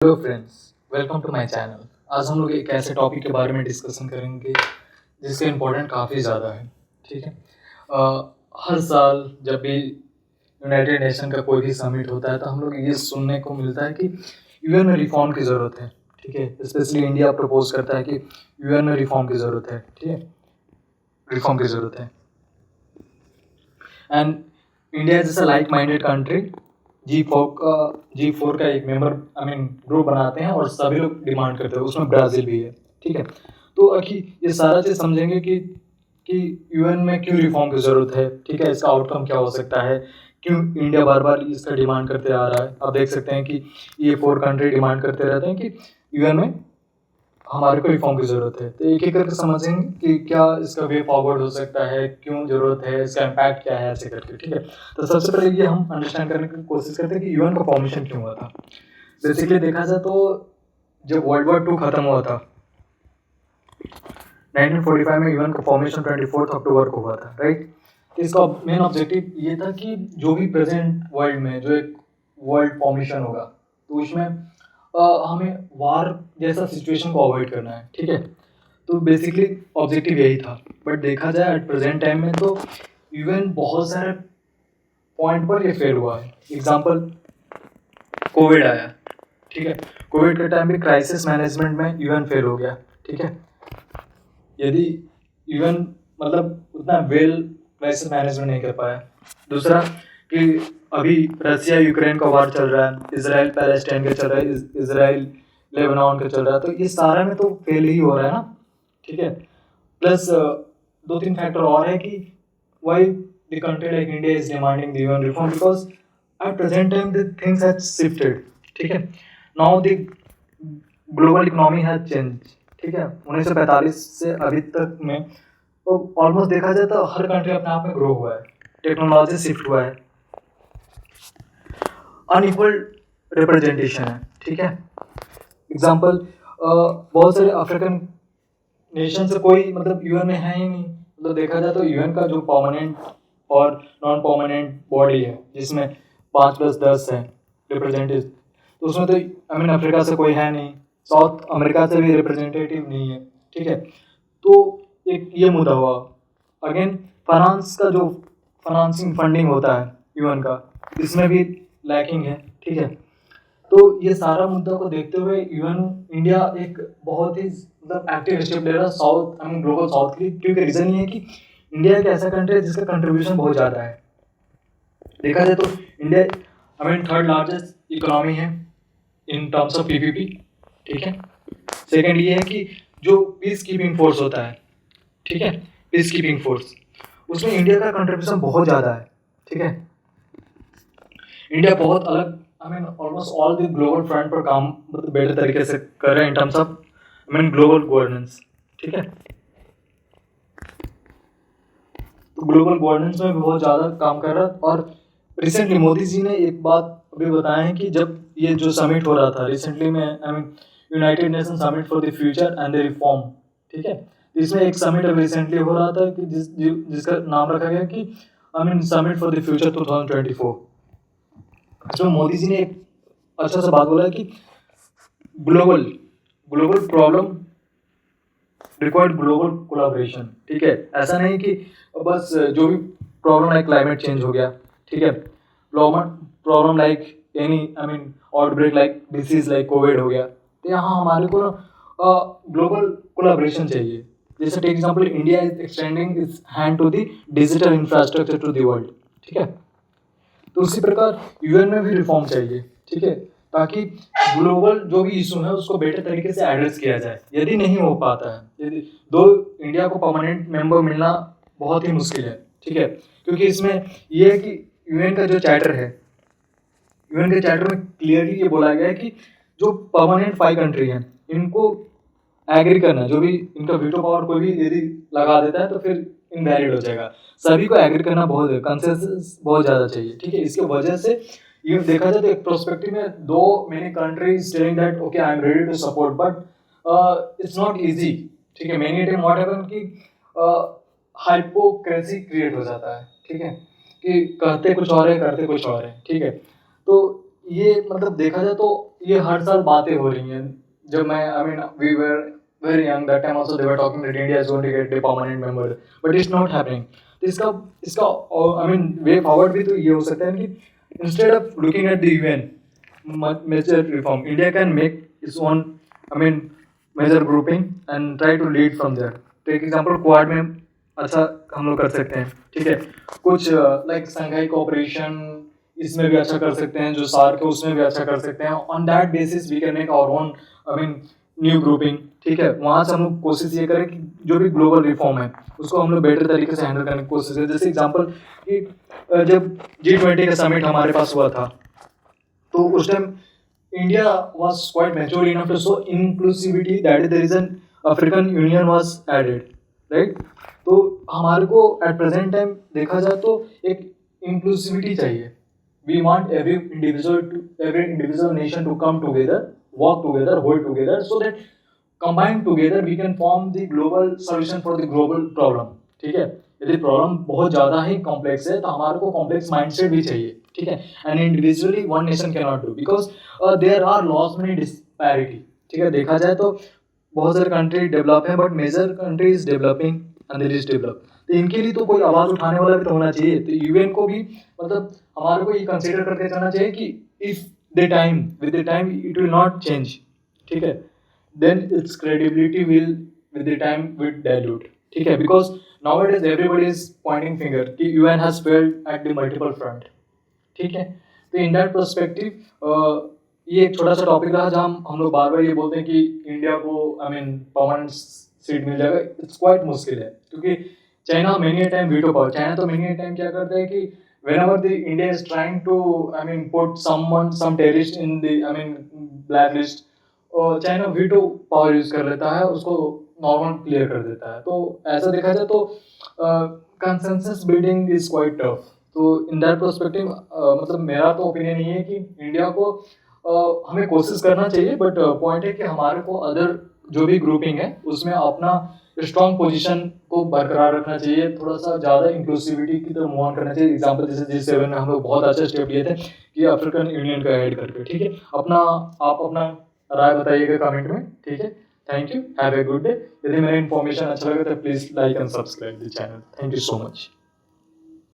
Hello friends, welcome to my channel. आज हम लोग एक ऐसे टॉपिक के बारे में डिस्कशन करेंगे जिसका इम्पोर्टेंट काफ़ी ज़्यादा है। ठीक है। हर साल जब भी यूनाइटेड नेशन का कोई भी समिट होता है तो हम लोग ये सुनने को मिलता है कि यूएन में रिफॉर्म की ज़रूरत है। ठीक है। स्पेशली इंडिया प्रपोज करता है कि यूएन में रिफॉर्म की ज़रूरत है। ठीक है, रिफॉर्म की ज़रूरत है। एंड इंडिया जैसा लाइक माइंडेड कंट्री जी4 का एक मेंबर ग्रुप बनाते हैं और सभी लोग डिमांड करते हैं, उसमें ब्राज़ील भी है। ठीक है। तो अखी ये सारा चीज़ समझेंगे कि यूएन में क्यों रिफॉर्म की ज़रूरत है। ठीक है, इसका आउटकम क्या हो सकता है, क्यों इंडिया बार बार इसका डिमांड करते आ रहा है। आप देख सकते हैं कि ये 4 कंट्री डिमांड करते रहते हैं कि यूएन में हमारे को रिफॉर्म की ज़रूरत है। तो एक एक करके समझेंगे कि क्या इसका वे फॉरवर्ड हो सकता है, क्यों ज़रूरत है, इसका इम्पैक्ट क्या है, ऐसे करके। ठीक है। तो सबसे पहले ये हम अंडरस्टैंड करने की कोशिश करते हैं कि यूएन का फॉर्मेशन क्यों हुआ था। बेसिकली देखा जाए तो जब वर्ल्ड वॉर 2 खत्म हुआ था 1945 में, यूएन का फॉर्मेशन 24 अक्टूबर को हुआ था, राइट। इसका मेन ऑब्जेक्टिव ये था कि जो भी प्रेजेंट वर्ल्ड में जो एक वर्ल्ड फॉर्मेशन होगा तो उसमें हमें वार जैसा सिचुएशन को अवॉइड करना है। ठीक है। तो बेसिकली ऑब्जेक्टिव यही था। बट देखा जाए एट प्रेजेंट टाइम में तो यूएन बहुत सारे पॉइंट पर ये फेल हुआ है। एग्जाम्पल, कोविड आया। ठीक है। कोविड के टाइम भी क्राइसिस मैनेजमेंट में यूएन फेल हो गया। ठीक है। यदि यूएन उतना वेल क्राइसिस मैनेजमेंट नहीं कर पाया। दूसरा कि अभी रसिया यूक्रेन का वार चल रहा है, इजराइल पैलेस्टाइन का चल रहा है, इजराइल लेबनान का चल रहा है, तो ये सारा में तो फेल ही हो रहा है ना। ठीक है। प्लस 2-3 फैक्टर और है कि why the country like India is demanding the UN reform, because at present time the things have shifted. ठीक है। Now the global economy has change. ठीक है। 1945 से अभी तक में तो ऑलमोस्ट देखा जाए तो हर कंट्री अपने आप में ग्रो हुआ है, टेक्नोलॉजी शिफ्ट हुआ है, अनइक्वल रिप्रेजेंटेशन है। ठीक है। एग्जाम्पल, बहुत सारे अफ्रीकन नेशन से कोई यूएन में है ही नहीं। देखा जाए तो यूएन का जो परमानेंट और नॉन परमानेंट बॉडी है जिसमें 5+10 है रिप्रेजेंटेटिव, तो उसमें तो अफ्रीका से कोई है नहीं, साउथ अमेरिका से भी रिप्रेजेंटेटिव नहीं है। ठीक है। तो एक ये मुद्दा हुआ। अगेन, फाइनेंस का जो फाइनेंसिंग फंडिंग होता है यूएन का, इसमें भी लैकिंग है। ठीक है। तो ये सारा मुद्दा को देखते हुए यूएन इंडिया एक बहुत ही एक्टिव स्टेप ले रहा है साउथ ग्लोबल साउथ के लिए, क्योंकि रीजन ये है कि इंडिया एक ऐसा कंट्री है जिसका कंट्रीब्यूशन बहुत ज़्यादा है। देखा जाए तो इंडिया थर्ड लार्जेस्ट इकोनॉमी है इन टर्म्स ऑफ पीपीपी। ठीक है। सेकंड ये है कि जो पीस कीपिंग फोर्स होता है, ठीक है, पीस कीपिंग फोर्स, उसमें इंडिया का कंट्रीब्यूशन बहुत ज़्यादा है। ठीक है। इंडिया बहुत अलग almost all the global front पर काम बेटर तरीके से कर रहे हैं in terms of global governance. ठीक है। तो ग्लोबल गवर्नेंस में भी बहुत ज़्यादा काम कर रहा है। और रिसेंटली मोदी जी ने एक बात अभी बताया है कि जब ये जो समिट हो रहा था रिसेंटली में, United nation summit for the future and the reform. ठीक है। इसमें एक समिट अभी रिसेंटली हो रहा था कि जिसका नाम रखा गया कि समिट फॉर द फ्यूचर 2024। इसमें मोदी जी ने एक अच्छा सा बात बोला है कि global global problem required global collaboration. ठीक है। ऐसा नहीं कि बस जो भी प्रॉब्लम लाइक क्लाइमेट चेंज हो गया, ठीक है, problem like any outbreak like disease like Covid हो गया, तो यहाँ हमारे को ग्लोबल कोलैबोरेशन चाहिए। जैसे take example, India is extending its hand to the digital infrastructure to the world. ठीक है। तो उसी प्रकार यूएन में भी रिफॉर्म चाहिए। ठीक है। ताकि ग्लोबल जो भी इशू है उसको बेटर तरीके से एड्रेस किया जाए। यदि नहीं हो पाता है, यदि दो इंडिया को परमानेंट मेंबर मिलना बहुत ही मुश्किल है। ठीक है। क्योंकि इसमें ये है कि यूएन का जो चार्टर है, यूएन के चार्टर में क्लियरली ये बोला गया है कि जो परमानेंट 5 कंट्री हैं इनको एग्री करना, जो भी इनका वीटो पावर कोई भी यदि लगा देता है तो फिर इनवैलिड हो जाएगा। सभी को एग्री करना बहुत है, कंसेंसस बहुत ज़्यादा चाहिए। ठीक है। इसके वजह से ये देखा जाए तो एक प्रोस्पेक्टिव में दो many countries telling that okay I am ready to support, but it's not easy. ठीक है। मेनी टाइम व्हाट हैपन कि हाइपोक्रेसी क्रिएट हो जाता है। ठीक है। कि कहते कुछ और है, करते कुछ और है। ठीक है। तो ये मतलब देखा जाए तो ये हर साल बातें हो रही हैं। जब मैं I mean we were very young that time also they were talking that India is going to get the permanent member, but it's not happening. तो इसका इसका आई मीन वे फॉरवर्ड भी तो ये हो सकता है कि instead of looking at the UN major reform, India can make its own I mean major grouping and try to lead from there. Take example Quad में अच्छा हम लोग कर सकते हैं, ठीक है। कुछ लाइक संघाई कोऑपरेशन इसमें भी अच्छा कर सकते हैं, जो सार्क है उसमें भी अच्छा कर सकते हैं। On that basis we can make our own I mean new grouping, ठीक है। वहाँ से हम लोग कोशिश ये करें कि जो भी ग्लोबल रिफॉर्म है उसको हम लोग बेटर तरीके से हैंडल करने की कोशिश करें। जैसे एग्जांपल कि जब G20 का समिट हमारे पास हुआ था, तो उस time India was quite mature enough to show inclusivity, that is the reason African Union was added, right? तो हमारे को at present time देखा जाए तो एक inclusivity चाहिए। We want every individual nation to come together, work together, hold together, so that combined together we can form the global solution for the global problem, ठीक है। यदि प्रॉब्लम बहुत ज़्यादा ही कॉम्प्लेक्स है तो हमारे को कॉम्प्लेक्स माइंडसेट भी चाहिए, ठीक है। And individually one nation can not do because there are lots many disparity, ठीक है। देखा जाए तो बहुत सारे कंट्री डेवलप हैं but major country is developing and the least develop. तो इनके लिए तो कोई आवाज़ उठाने वाला भी तो होना चाहिए। तो यूएन को भी मतलब हमारे को ये कंसिडर करके चलना चाहिए कि if the time with the time it will not change, ठीक है, then its credibility will with the time will dilute, ठीक है। because nowadays everybody is pointing finger कि UN has failed at the multiple front, ठीक है। तो in that perspective ये एक छोटा सा टॉपिक रहा जहाँ हम लोग बार बार ये बोलते हैं कि इंडिया को आई मीन परमानेंट सीट मिल जाएगा। इट्स क्वाइट मुश्किल है क्योंकि China many time veto power, China तो मेनी टाइम क्या करता है कि whenever the India is trying to I mean put some terrorist in the I mean blacklist, और चाइना वीटो पावर यूज कर लेता है, उसको नॉर्मल क्लियर कर देता है। तो ऐसा देखा जाए तो consensus building is quite tough. तो इन दैट पर्सपेक्टिव मतलब मेरा तो ओपिनियन ये है कि इंडिया को हमें कोशिश करना चाहिए, बट पॉइंट है कि हमारे को अदर जो भी ग्रुपिंग है उसमें अपना स्ट्रॉन्ग पोजीशन को बरकरार रखना चाहिए, थोड़ा सा ज़्यादा इंक्लूसिविटी की तरफ मूव ऑन करना चाहिए। एग्जांपल जैसे G7 में हम लोग बहुत अच्छा स्टेप लिए थे कि अफ्रीकन यूनियन का ऐड करके, ठीक है। आप अपना राय बताइएगा कमेंट में, ठीक है। Thank you, have a good day. यदि मेरा इन्फॉर्मेशन अच्छा लगे तो please like and subscribe the channel. Thank you so much.